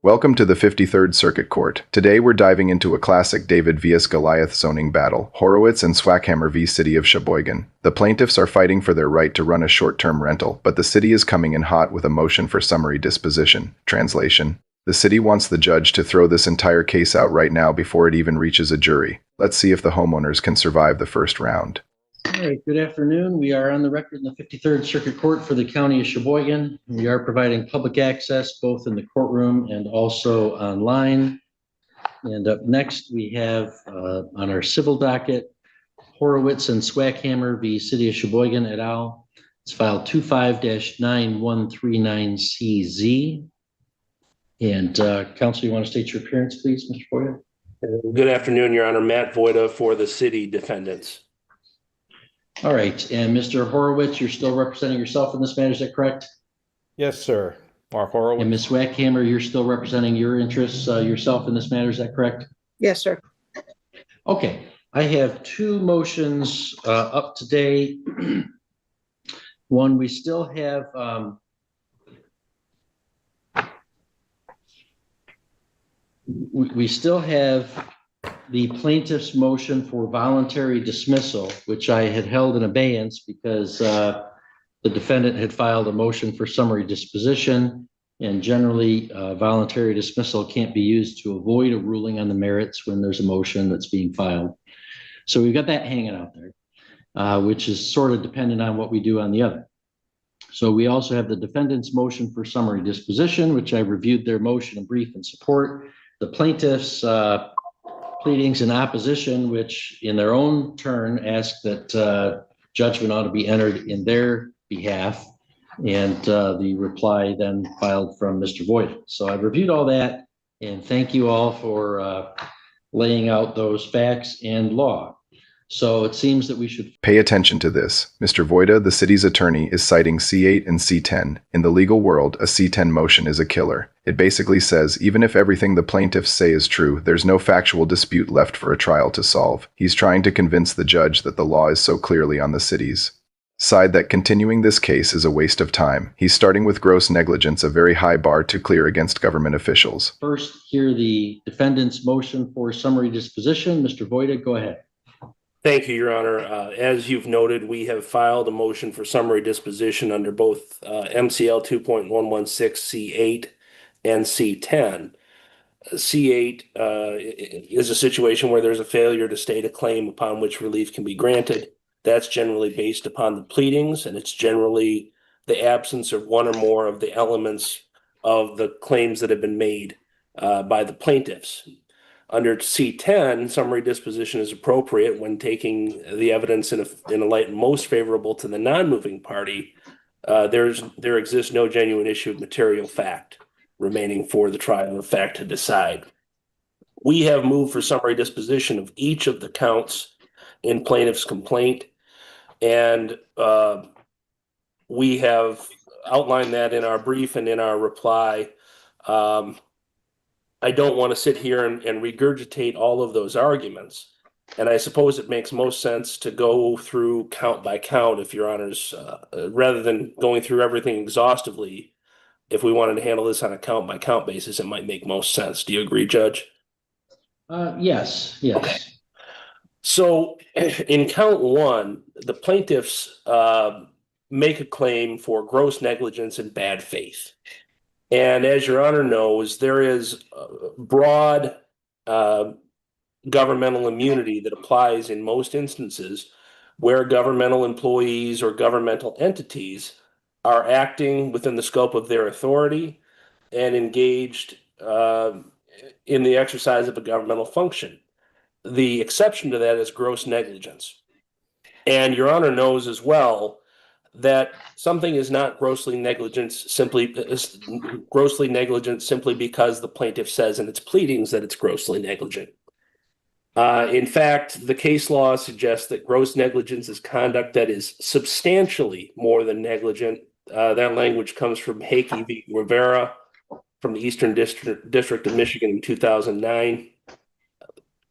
Welcome to the 53rd Circuit Court. Today we're diving into a classic David vs. Goliath zoning battle, Horowitz and Swackhammer v. City of Cheboygan. The plaintiffs are fighting for their right to run a short-term rental, but the city is coming in hot with a motion for summary disposition. Translation: the city wants the judge to throw this entire case out right now before it even reaches a jury. Let's see if the homeowners can survive the first round. All right, good afternoon. We are on the record in the 53rd Circuit Court for the County of Cheboygan. We are providing public access both in the courtroom and also online. And up next, we have on our civil docket, Horowitz and Swackhammer v. City of Cheboygan et al. It's file 25-9139CZ. And counsel, you want to state your appearance, please, Mr. Voida? Good afternoon, Your Honor. Matt Voida for the city defendants. All right, and Mr. Horowitz, you're still representing yourself in this matter, is that correct? Yes, sir. Mark Horowitz. And Ms. Swackhammer, you're still representing your interests yourself in this matter, is that correct? Yes, sir. Okay, I have two motions up today. One, we still have we still have the plaintiff's motion for voluntary dismissal, which I had held in abeyance because the defendant had filed a motion for summary disposition, and generally voluntary dismissal can't be used to avoid a ruling on the merits when there's a motion that's being filed. So we've got that hanging out there, which is sort of dependent on what we do on the other. So we also have the defendant's motion for summary disposition, which I reviewed their motion in brief and support. The plaintiff's pleadings in opposition, which in their own turn ask that judgment ought to be entered in their behalf, and the reply then filed from Mr. Voida. So I've reviewed all that, and thank you all for laying out those facts and law. So it seems that we should pay attention to this. Mr. Voida, the city's attorney, is citing C8 and C10. In the legal world, a C10 motion is a killer. It basically says, even if everything the plaintiffs say is true, there's no factual dispute left for a trial to solve. He's trying to convince the judge that the law is so clearly on the city's side that continuing this case is a waste of time. He's starting with gross negligence, a very high bar to clear against government officials. first hear the defendant's motion for summary disposition. Mr. Voida, go ahead. Thank you, Your Honor. As you've noted, we have filed a motion for summary disposition under both MCL 2.116 C8 and C10. C8 is a situation where there's a failure to state a claim upon which relief can be granted. That's generally based upon the pleadings, and it's generally the absence of one or more of the elements of the claims that have been made by the plaintiffs. Under C10, summary disposition is appropriate when taking the evidence in a light most favorable to the non-moving party. There exists no genuine issue of material fact remaining for the trial of fact to decide. We have moved for summary disposition of each of the counts in plaintiff's complaint, and we have outlined that in our brief and in our reply. I don't want to sit here and regurgitate all of those arguments. And I suppose it makes most sense to go through count by count, if Your Honors, rather than going through everything exhaustively. If we wanted to handle this on a count by count basis, it might make most sense. Do you agree, Judge? Yes. Okay. So in count one, the plaintiffs make a claim for gross negligence and bad faith. And as Your Honor knows, there is broad governmental immunity that applies in most instances where governmental employees or governmental entities are acting within the scope of their authority and engaged in the exercise of a governmental function. The exception to that is gross negligence. And Your Honor knows as well that something is not grossly negligent simply because the plaintiff says in its pleadings that it's grossly negligent. In fact, the case law suggests that gross negligence is conduct that is substantially more than negligent. That language comes from Hakey v. Rivera from the Eastern District of Michigan in 2009,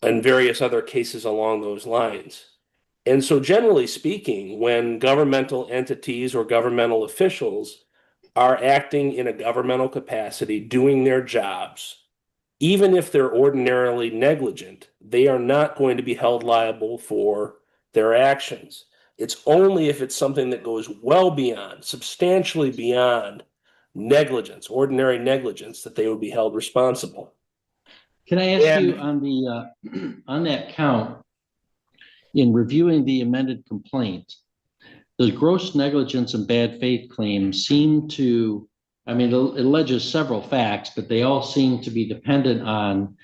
and various other cases along those lines. And so generally speaking, when governmental entities or governmental officials are acting in a governmental capacity, doing their jobs, even if they're ordinarily negligent, they are not going to be held liable for their actions. It's only if it's something that goes well beyond, substantially beyond negligence, ordinary negligence, that they would be held responsible. Can I ask And- you on the on that count, in reviewing the amended complaint, the gross negligence and bad faith claims seem to, I mean, it alleges several facts, but they all seem to be dependent on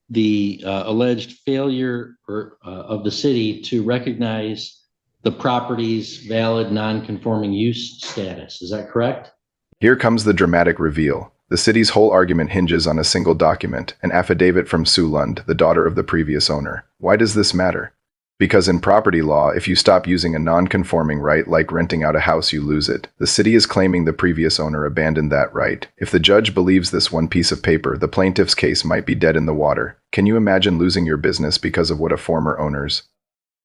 the alleged failure of the city to recognize the property's valid non-conforming use status. Is that correct? Here comes the dramatic reveal. The city's whole argument hinges on a single document, an affidavit from Sue Lund, the daughter of the previous owner. Why does this matter? Because in property law, if you stop using a non-conforming right like renting out a house, you lose it. The city is claiming the previous owner abandoned that right. If the judge believes this one piece of paper, the plaintiff's case might be dead in the water. Can you imagine losing your business because of what a former owner's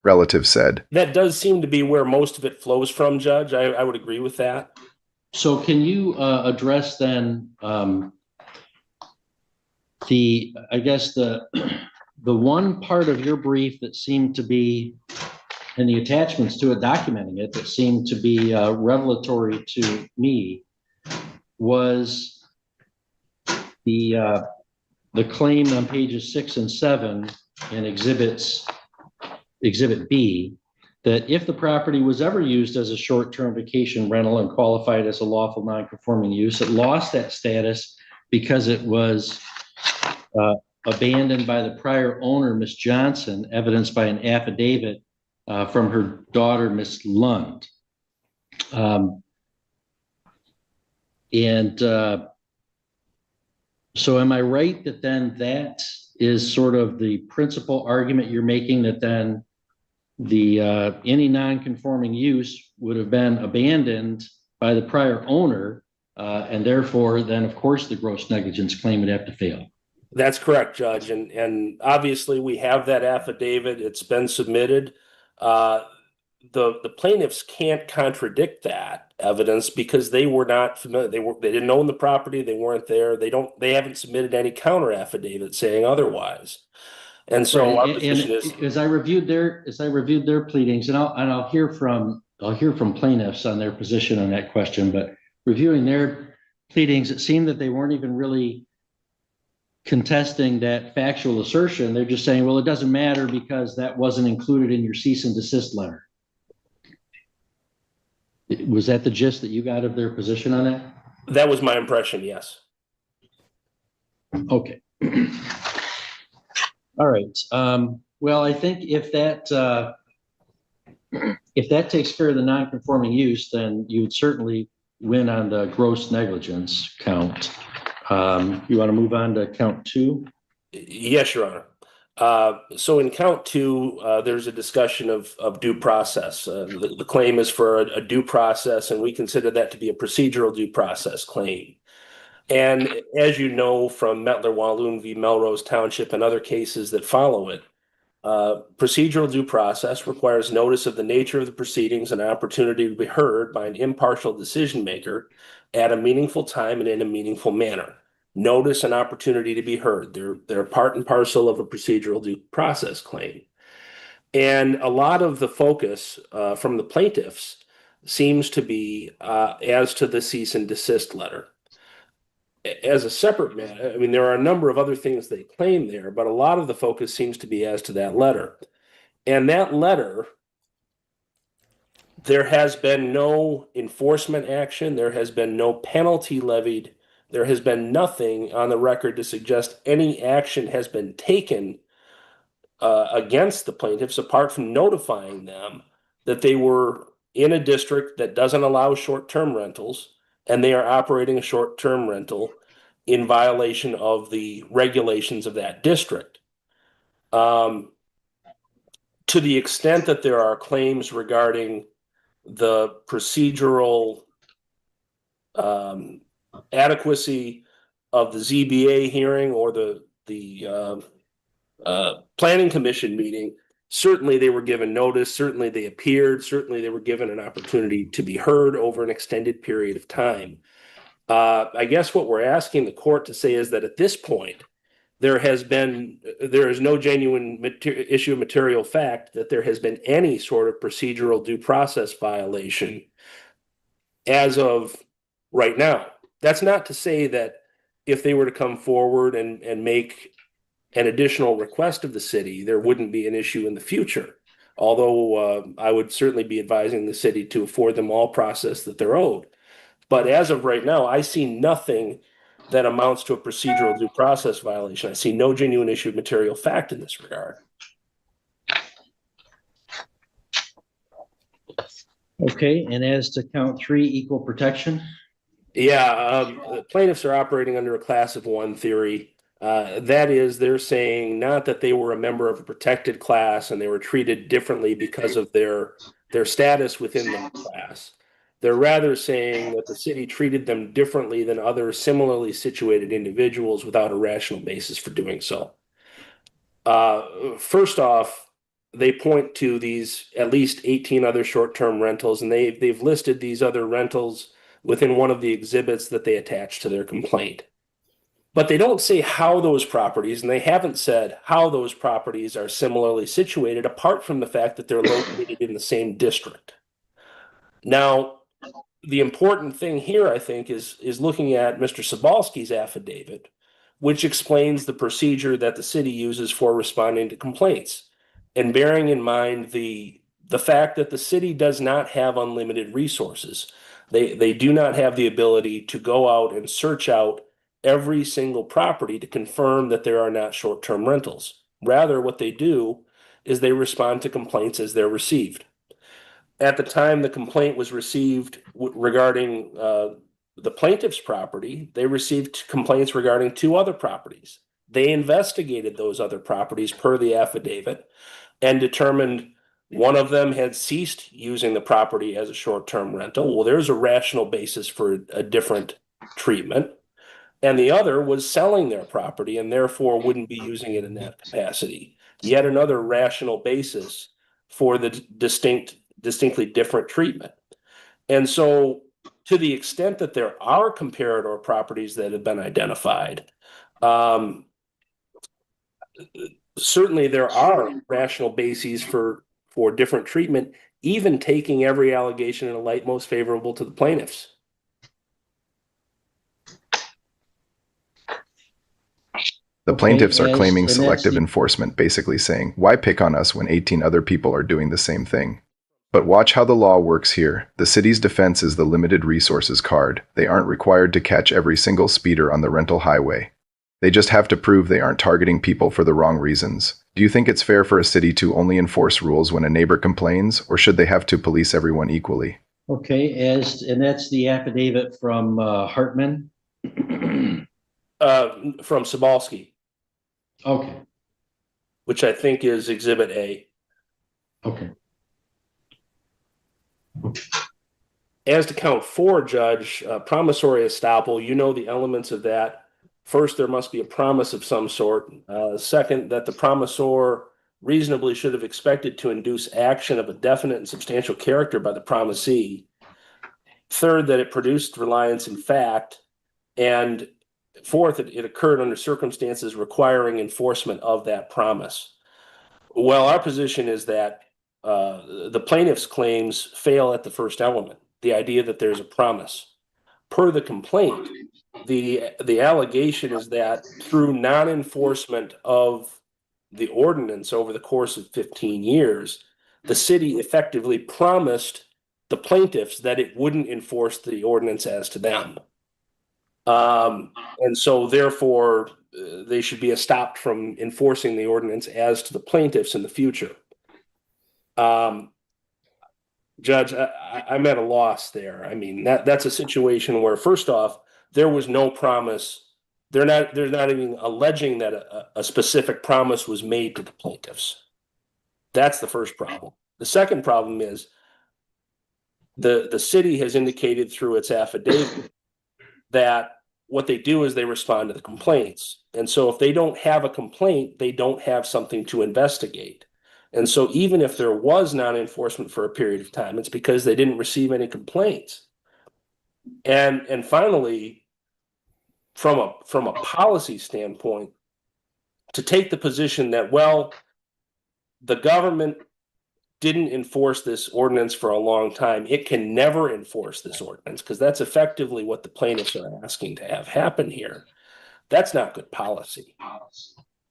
relative said? That does seem to be where most of it flows from, Judge. I would agree with that. So can you address then I guess the one part of your brief that seemed to be, and the attachments to it documenting it, that seemed to be revelatory to me, was the claim on pages 6 and 7 in Exhibit B, that if the property was ever used as a short-term vacation rental and qualified as a lawful non-conforming use, it lost that status because it was abandoned by the prior owner, Miss Johnson, evidenced by an affidavit from her daughter, Miss Lund. So am I right that then that is sort of the principal argument you're making, that then the any non-conforming use would have been abandoned by the prior owner, and therefore then of course the gross negligence claim would have to fail? That's correct, Judge. And obviously we have that affidavit. It's been submitted. The plaintiffs can't contradict that evidence because they were not familiar. They didn't own the property. They weren't there. They haven't submitted any counter affidavit saying otherwise. And so our position is, as I reviewed their pleadings, and I'll hear from plaintiffs on their position on that question, but reviewing their pleadings, it seemed that they weren't even really contesting that factual assertion. They're just saying, well, it doesn't matter because that wasn't included in your cease and desist letter. Was that the gist that you got of their position on that? that was my impression, yes. Okay. All right. Well, I think if that takes care of the non-conforming use, then you would certainly win on the gross negligence count. You want to move on to count 2? Yes, Your Honor. So in count 2, there's a discussion of due process. The claim is for a due process, and we consider that to be a procedural due process claim. And as you know from Mettler-Walloon v. Melrose Township and other cases that follow it, procedural due process requires notice of the nature of the proceedings and an opportunity to be heard by an impartial decision maker at a meaningful time and in a meaningful manner. Notice and opportunity to be heard. They're part and parcel of a procedural due process claim. And a lot of the focus from the plaintiffs seems to be as to the cease and desist letter. As a separate matter, I mean, there are a number of other things they claim there, but a lot of the focus seems to be as to that letter. And that letter, there has been no enforcement action. There has been no penalty levied. There has been nothing on the record to suggest any action has been taken against the plaintiffs apart from notifying them that they were in a district that doesn't allow short-term rentals, and they are operating a short-term rental in violation of the regulations of that district. To the extent that there are claims regarding the procedural adequacy of the ZBA hearing or the planning commission meeting, certainly they were given notice, certainly they appeared, certainly they were given an opportunity to be heard over an extended period of time. I guess what we're asking the court to say is that at this point, there is no genuine issue of material fact that there has been any sort of procedural due process violation as of right now. That's not to say that if they were to come forward and make an additional request of the city, there wouldn't be an issue in the future. Although I would certainly be advising the city to afford them all process that they're owed. But as of right now, I see nothing that amounts to a procedural due process violation. I see no genuine issue of material fact in this regard. Okay, and as to count 3, equal protection? Yeah, plaintiffs are operating under a class of 1 theory. That is, they're saying not that they were a member of a protected class and they were treated differently because of their status within the class. They're rather saying that the city treated them differently than other similarly situated individuals without a rational basis for doing so. First off, they point to these at least 18 other short-term rentals, and they've listed these other rentals within one of the exhibits that they attach to their complaint. But they don't say how those properties, and they haven't said how those properties are similarly situated, apart from the fact that they're located in the same district. Now, the important thing here, I think, is looking at Mr. Sobalski's affidavit, which explains the procedure that the city uses for responding to complaints, and bearing in mind the fact that the city does not have unlimited resources. They do not have the ability to go out and search out every single property to confirm that there are not short-term rentals. Rather, what they do is they respond to complaints as they're received. At the time the complaint was received regarding the plaintiff's property, they received complaints regarding 2 other properties. They investigated those other properties per the affidavit and determined one of them had ceased using the property as a short-term rental. Well, there's a rational basis for a different treatment. And the other was selling their property and therefore wouldn't be using it in that capacity. Yet another rational basis for the distinctly different treatment. And so to the extent that there are comparator properties that have been identified, certainly there are rational bases for different treatment, even taking every allegation in a light most favorable to the plaintiffs. The plaintiffs are claiming and selective enforcement, basically saying, why pick on us when 18 other people are doing the same thing? But watch how the law works here. The city's defense is the limited resources card. They aren't required to catch every single speeder on the rental highway. They just have to prove they aren't targeting people for the wrong reasons. Do you think it's fair for a city to only enforce rules when a neighbor complains, or should they have to police everyone equally? Okay, and that's the affidavit from Hartman? From Sobalski, Okay, which I think is Exhibit A. okay. As to count 4, Judge, promissory estoppel, you know the elements of that. First, there must be a promise of some sort. Second, that the promissor reasonably should have expected to induce action of a definite and substantial character by the promisee. Third, that it produced reliance in fact. And fourth, it occurred under circumstances requiring enforcement of that promise. Well, our position is that the plaintiff's claims fail at the first element, the idea that there's a promise. Per the complaint, the allegation is that through non-enforcement of the ordinance over the course of 15 years, the city effectively promised the plaintiffs that it wouldn't enforce the ordinance as to them. And so therefore, they should be stopped from enforcing the ordinance as to the plaintiffs in the future. Judge, I'm at a loss there. I mean, that's a situation where, first off, there was no promise. They're not even alleging that a specific promise was made to the plaintiffs. That's the first problem. The second problem is the city has indicated through its affidavit that what they do is they respond to the complaints. And so if they don't have a complaint, they don't have something to investigate. And so even if there was non-enforcement for a period of time, it's because they didn't receive any complaints. And finally, from a policy standpoint, to take the position that, well, the government didn't enforce this ordinance for a long time, it can never enforce this ordinance, because that's effectively what the plaintiffs are asking to have happen here. That's not good policy.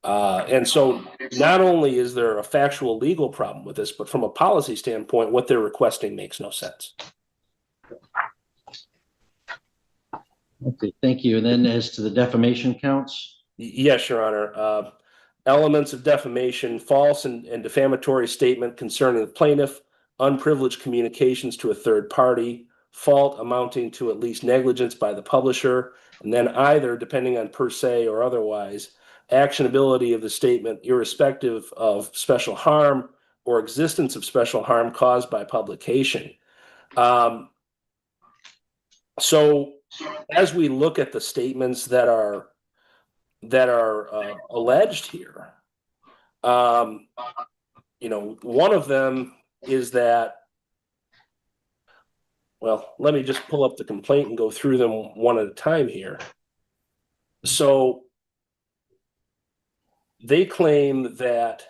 And so not only is there a factual legal problem with this, but from a policy standpoint, what they're requesting makes no sense. Okay, thank you. And then as to the defamation counts? Yes, Your Honor. Elements of defamation: false and defamatory statement concerning the plaintiff, unprivileged communications to a third party, fault amounting to at least negligence by the publisher, and then either, depending on per se or otherwise, actionability of the statement irrespective of special harm or existence of special harm caused by publication. So as we look at the statements that are alleged here, one of them is that, well, let me just pull up the complaint and go through them one at a time here. So they claim that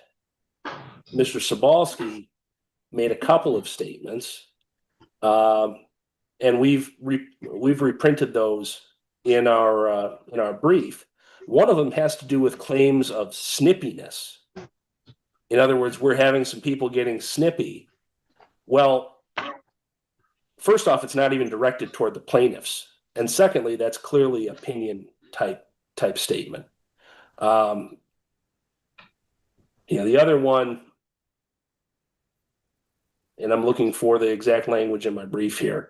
Mr. Sobalski made a couple of statements, and we've reprinted those in our brief. One of them has to do with claims of snippiness. In other words, we're having some people getting snippy. Well, first off, it's not even directed toward the plaintiffs, and secondly, that's clearly opinion type statement. The other one, and I'm looking for the exact language in my brief here.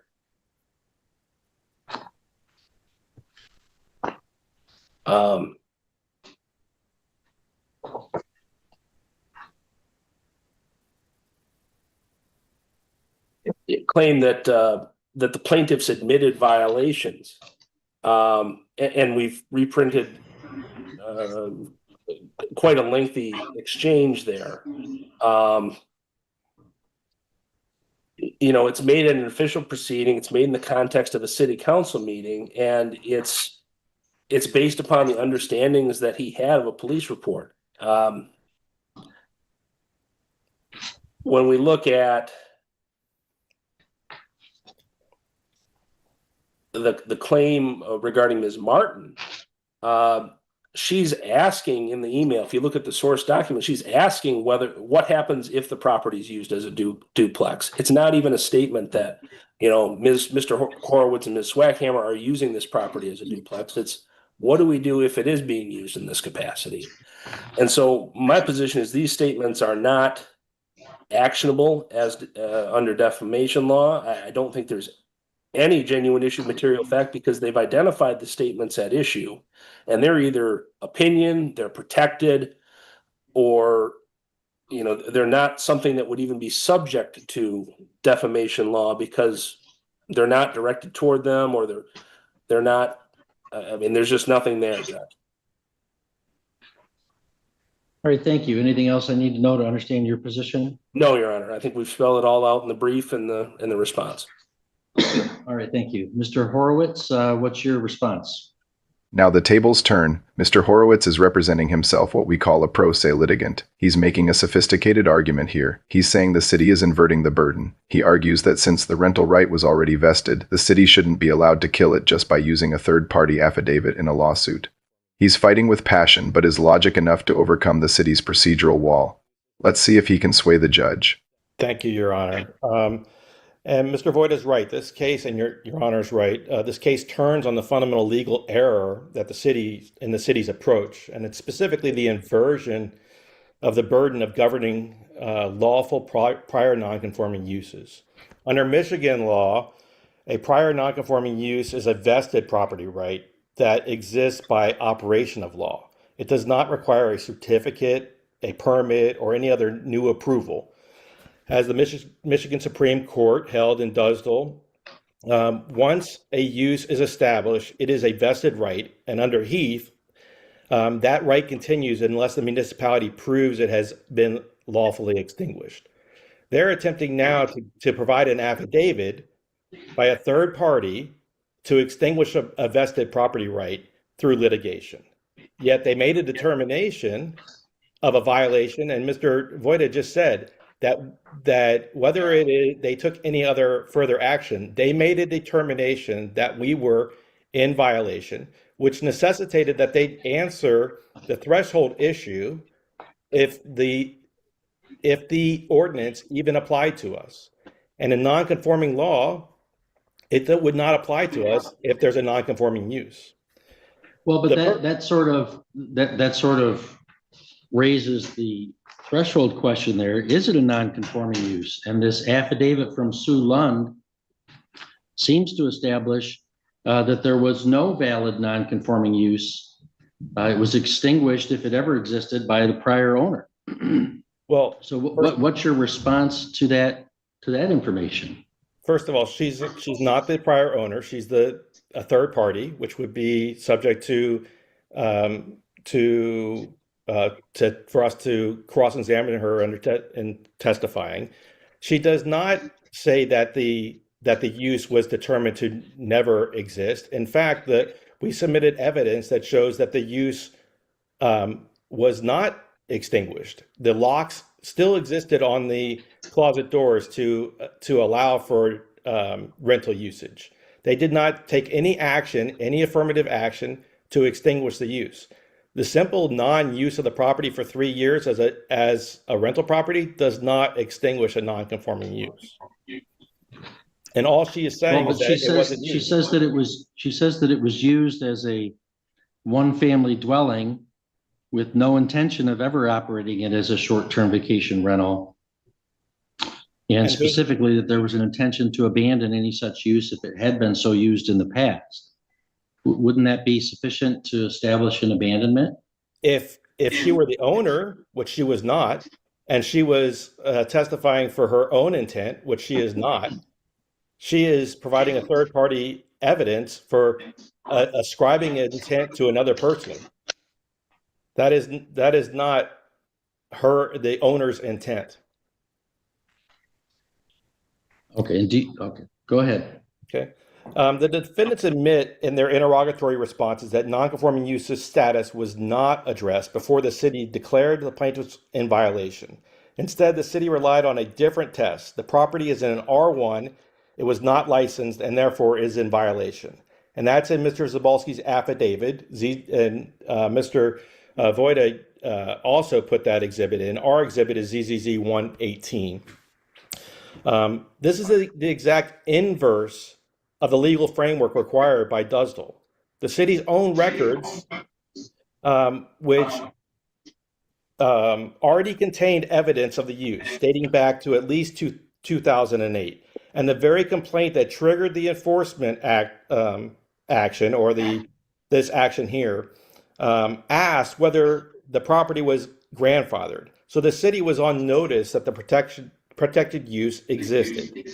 It claimed that the plaintiffs admitted violations, and we've reprinted quite a lengthy exchange there. It's made in an official proceeding. It's made in the context of a city council meeting, and it's based upon the understandings that he had of a police report. When we look at the claim regarding Ms. Martin, she's asking in the email, if you look at the source document, she's asking what happens if the property is used as a duplex. It's not even a statement that, Mr. Horowitz and Ms. Swackhammer are using this property as a duplex. It's, what do we do if it is being used in this capacity? And so my position is these statements are not actionable as under defamation law. I don't think there's any genuine issue of material fact, because they've identified the statements at issue, and they're either opinion, they're protected, or they're not something that would even be subject to defamation law because they're not directed toward them, or they're not. There's just nothing there, Judge. All right, thank you. Anything else I need to know to understand your position? No, Your Honor. I think we've spelled it all out in the brief and the response. All right, thank you. Mr. Horowitz, what's your response? Now the tables turn. Mr. Horowitz is representing himself, what we call a pro se litigant. He's making a sophisticated argument here. He's saying the city is inverting the burden. He argues that since the rental right was already vested, the city shouldn't be allowed to kill it just by using a third-party affidavit in a lawsuit. He's fighting with passion, but is logic enough to overcome the city's procedural wall. Let's see if he can sway the judge. Thank you, Your Honor. And Mr. Voigt is right. This case, and Your Honor is right, this case turns on the fundamental legal error that the city's approach, and it's specifically the inversion of the burden of governing lawful prior nonconforming uses. Under Michigan law, a prior nonconforming use is a vested property right that exists by operation of law. It does not require a certificate, a permit, or any other new approval. As the Michigan Supreme Court held in Desist, once a use is established, it is a vested right, and under Heath, that right continues unless the municipality proves it has been lawfully extinguished. They're attempting now to provide an affidavit by a third party to extinguish a vested property right through litigation. Yet they made a determination of a violation, and Mr. Voida just said that whether it is they took any other further action, they made a determination that we were in violation, which necessitated that they answer the threshold issue if the ordinance even applied to us. And in non-conforming law, it would not apply to us if there's a non-conforming use. Well, but that sort of raises the threshold question there. Is it a non-conforming use? And this affidavit from Sue Lund seems to establish that there was no valid non-conforming use. It was extinguished, if it ever existed, by the prior owner. Well, so what's your response to that information? First of all, she's not the prior owner. She's a third party, which would be subject to for us to cross-examine her in testifying. She does not say that the use was determined to never exist. In fact, we submitted evidence that shows that the use was not extinguished. The locks still existed on the closet doors to allow for rental usage. They did not take any action, any affirmative action to extinguish the use. The simple non-use of the property for 3 years as a rental property does not extinguish a non-conforming use. And all she is saying is that it wasn't used. She says that it was used as a one-family dwelling with no intention of ever operating it as a short-term vacation rental. And specifically that there was an intention to abandon any such use if it had been so used in the past. Wouldn't that be sufficient to establish an abandonment? If she were the owner, which she was not, and she was testifying for her own intent, which she is not, she is providing a third-party evidence for ascribing an intent to another person. That is not the owner's intent. Okay, okay, go ahead. Okay. The defendants admit in their interrogatory responses that non-conforming use's status was not addressed before the city declared the plaintiffs in violation. Instead, the city relied on a different test. The property is in an R1, it was not licensed, and therefore is in violation. And that's in Mr. Zabalski's affidavit, and Mr. Voida also put that exhibit in. Our exhibit is ZZZ 118. This is the exact inverse of the legal framework required by Desist. The city's own records, which already contained evidence of the use dating back to at least 2008. And the very complaint that triggered the enforcement action, or this action here, asked whether the property was grandfathered. So the city was on notice that the protected use existed.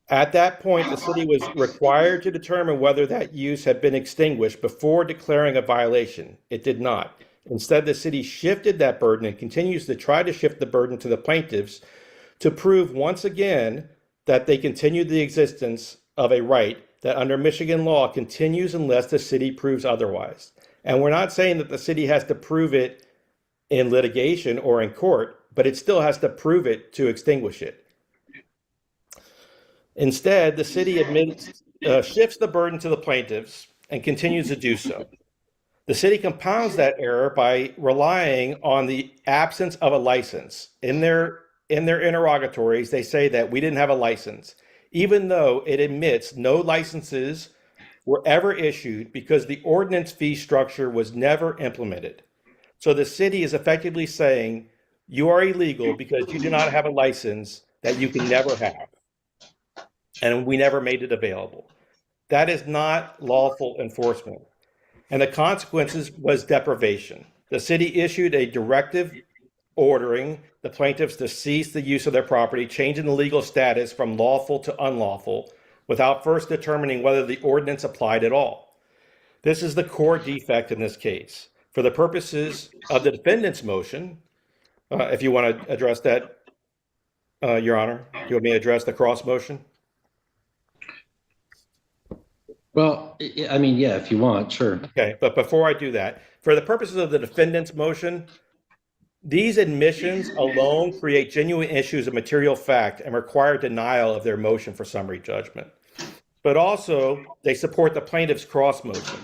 At that point, the city was required to determine whether that use had been extinguished before declaring a violation. It did not. Instead, the city shifted that burden and continues to try to shift the burden to the plaintiffs to prove once again that they continued the existence of a right that under Michigan law continues unless the city proves otherwise. And we're not saying that the city has to prove it in litigation or in court, but it still has to prove it to extinguish it. Instead, the city shifts the burden to the plaintiffs and continues to do so. The city compounds that error by relying on the absence of a license. In their interrogatories, they say that we didn't have a license, even though it admits no licenses were ever issued because the ordinance fee structure was never implemented. So the city is effectively saying you are illegal because you do not have a license that you can never have. And we never made it available. That is not lawful enforcement. And the consequences was deprivation. The city issued a directive ordering the plaintiffs to cease the use of their property, changing the legal status from lawful to unlawful, without first determining whether the ordinance applied at all. This is the core defect in this case. For the purposes of the defendant's motion, if you want to address that, Your Honor, do you want me to address the cross motion? Well, I mean, yeah, if you want, sure. Okay, but before I do that, for the purposes of the defendant's motion, these admissions alone create genuine issues of material fact and require denial of their motion for summary judgment. But also, they support the plaintiff's cross motion.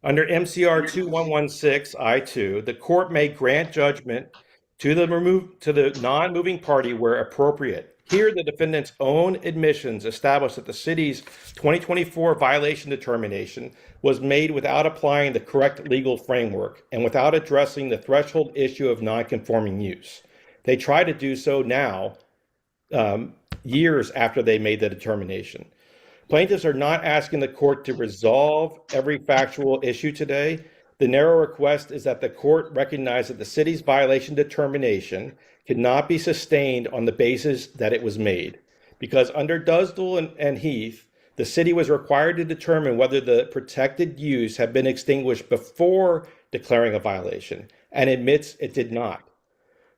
Under MCR 2116 I2, the court may grant judgment to the non-moving party where appropriate. Here, the defendant's own admissions establish that the city's 2024 violation determination was made without applying the correct legal framework and without addressing the threshold issue of non-conforming use. They try to do so now, years after they made the determination. Plaintiffs are not asking the court to resolve every factual issue today. The narrow request is that the court recognize that the city's violation determination cannot be sustained on the basis that it was made. Because under Dusdell and Heath, the city was required to determine whether the protected use had been extinguished before declaring a violation, and admits it did not.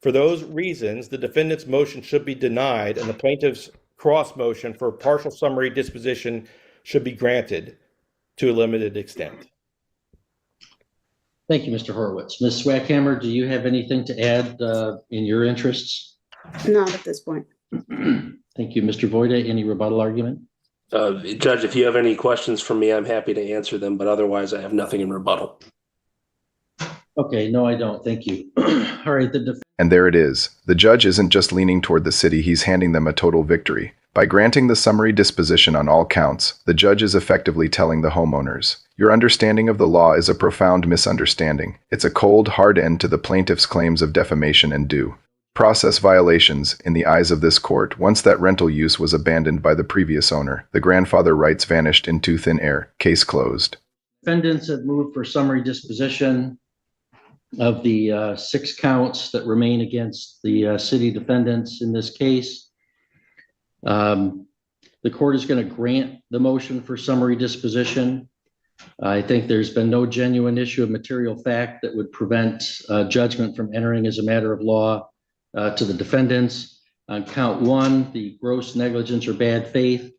For those reasons, the defendant's motion should be denied and the plaintiff's cross motion for partial summary disposition should be granted to a limited extent. Thank you, Mr. Horowitz. Ms. Swackhammer, do you have anything to add in your interests? Not at this point. Thank you, Mr. Voida. Any rebuttal argument? Judge, if you have any questions for me, I'm happy to answer them, but otherwise I have nothing in rebuttal. Okay, no, I don't. Thank you. All right, And there it is. The judge isn't just leaning toward the city, he's handing them a total victory. By granting the summary disposition on all counts, the judge is effectively telling the homeowners, your understanding of the law is a profound misunderstanding. It's a cold, hard end to the plaintiff's claims of defamation and due process violations in the eyes of this court. Once that rental use was abandoned by the previous owner, the grandfather rights vanished into thin air. Case closed. defendants have moved for summary disposition of the 6 counts that remain against the city defendants in this case. The court is going to grant the motion for summary disposition. I think there's been no genuine issue of material fact that would prevent judgment from entering as a matter of law to the defendants. On count 1, the gross negligence or bad faith,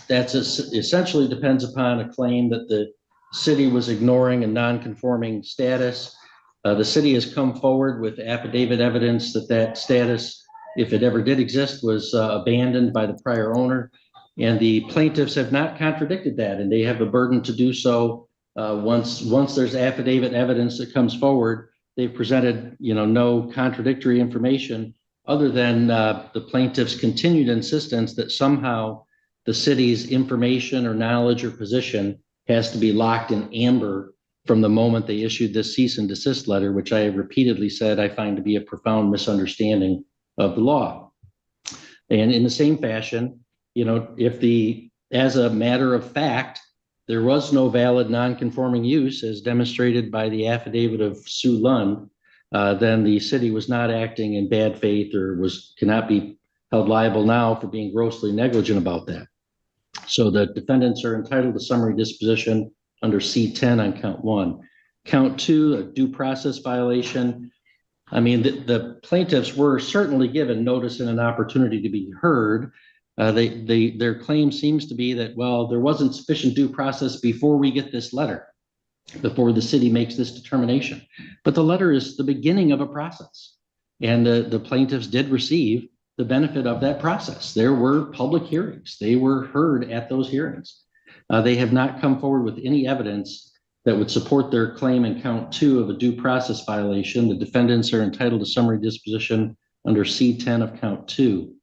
that's essentially depends upon a claim that the city was ignoring a non-conforming status. The city has come forward with affidavit evidence that that status, if it ever did exist, was abandoned by the prior owner. And the plaintiffs have not contradicted that, and they have a burden to do so. Once there's affidavit evidence that comes forward, they've presented, no contradictory information other than the plaintiff's continued insistence that somehow the city's information or knowledge or position has to be locked in amber from the moment they issued this cease and desist letter, which I have repeatedly said I find to be a profound misunderstanding of the law. And in the same fashion, if as a matter of fact, there was no valid non-conforming use as demonstrated by the affidavit of Sue Lund, then the city was not acting in bad faith or cannot be held liable now for being grossly negligent about that. So the defendants are entitled to summary disposition under C10 on count 1. Count 2, a due process violation. I mean, the plaintiffs were certainly given notice and an opportunity to be heard. Their claim seems to be that, well, there wasn't sufficient due process before we get this letter, before the city makes this determination. But the letter is the beginning of a process. And the plaintiffs did receive the benefit of that process. There were public hearings. They were heard at those hearings. They have not come forward with any evidence that would support their claim in count 2 of a due process violation. The defendants are entitled to summary disposition under C10 of count 2.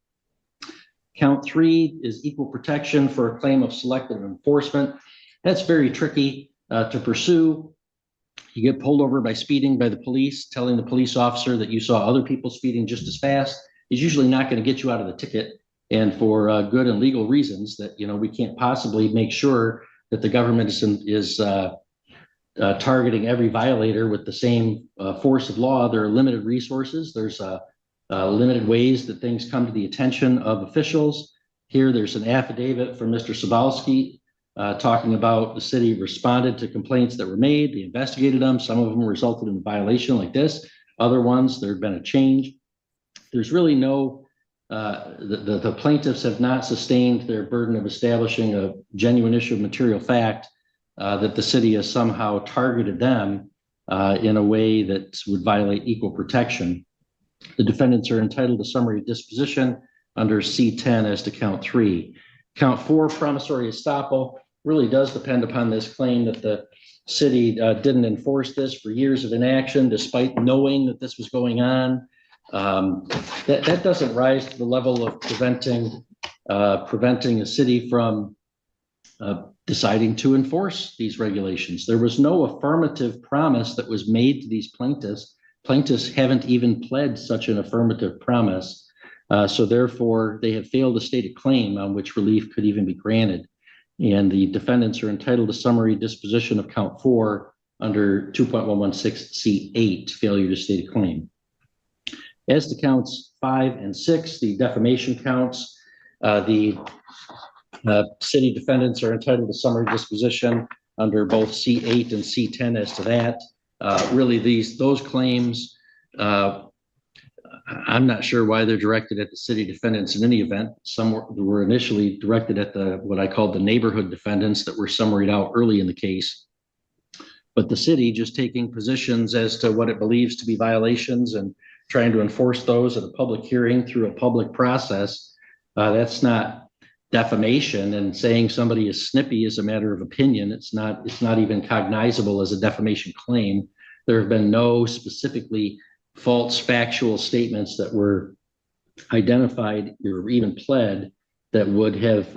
Count 3 is equal protection for a claim of selective enforcement. That's very tricky to pursue. You get pulled over by speeding by the police, telling the police officer that you saw other people speeding just as fast is usually not going to get you out of the ticket. And for good and legal reasons that, we can't possibly make sure that the government is targeting every violator with the same force of law. There are limited resources. There's limited ways that things come to the attention of officials. Here, there's an affidavit from Mr. Sobalski talking about the city responded to complaints that were made. They investigated them. Some of them resulted in a violation like this. Other ones, there had been a change. There's really no the plaintiffs have not sustained their burden of establishing a genuine issue of material fact that the city has somehow targeted them in a way that would violate equal protection. The defendants are entitled to summary disposition under C10 as to count 3. Count 4, promissory estoppel, really does depend upon this claim that the city didn't enforce this for years of inaction, despite knowing that this was going on. That doesn't rise to the level of preventing a city from deciding to enforce these regulations. There was no affirmative promise that was made to these plaintiffs. Plaintiffs haven't even pled such an affirmative promise. So therefore, they have failed to state a claim on which relief could even be granted. And the defendants are entitled to summary disposition of count 4 under 2.116C8, failure to state a claim. As to counts 5 and 6, the defamation counts, the city defendants are entitled to summary disposition under both C8 and C10 as to that. Really, those claims, I'm not sure why they're directed at the city defendants in any event. Some were initially directed at what I called the neighborhood defendants that were summaried out early in the case. But the city just taking positions as to what it believes to be violations and trying to enforce those at a public hearing through a public process, that's not defamation. And saying somebody is snippy is a matter of opinion. It's not even cognizable as a defamation claim. There have been no specifically false factual statements that were identified or even pled that would have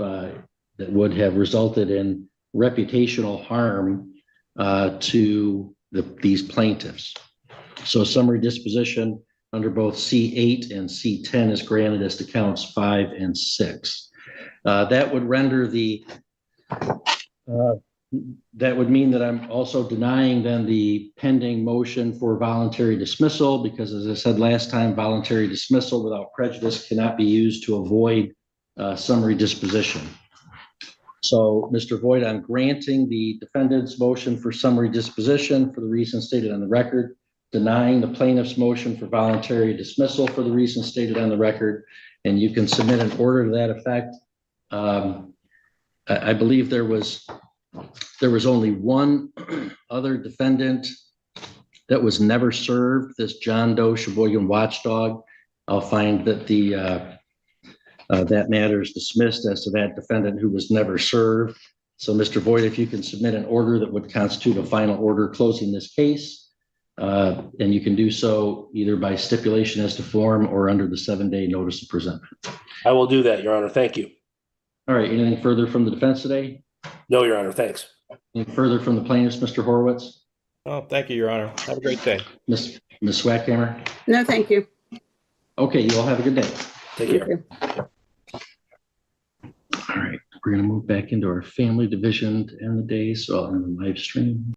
resulted in reputational harm to these plaintiffs. So summary disposition under both C8 and C10 is granted as to counts 5 and 6. That would render that would mean that I'm also denying then the pending motion for voluntary dismissal, because as I said last time, voluntary dismissal without prejudice cannot be used to avoid summary disposition. So, Mr. Voigt, I'm granting the defendant's motion for summary disposition for the reasons stated on the record, denying the plaintiff's motion for voluntary dismissal for the reasons stated on the record, and you can submit an order to that effect. I believe there was only one other defendant that was never served, this John Doe Cheboygan watchdog. I'll find that that matter is dismissed as to that defendant who was never served. So, Mr. Voigt, if you can submit an order that would constitute a final order closing this case, and you can do so either by stipulation as to form or under the 7-day notice of presentment. I will do that, Your Honor. Thank you. All right. Anything further from the defense today? No, Your Honor. Thanks. Anything further from the plaintiffs, Mr. Horowitz? Oh, thank you, Your Honor. Have a great day. Ms. Swackhammer? No, thank you. Okay, you all have a good day. Take You care. too. All right, we're going to move back into our family division to end the day. So I'll end the live stream.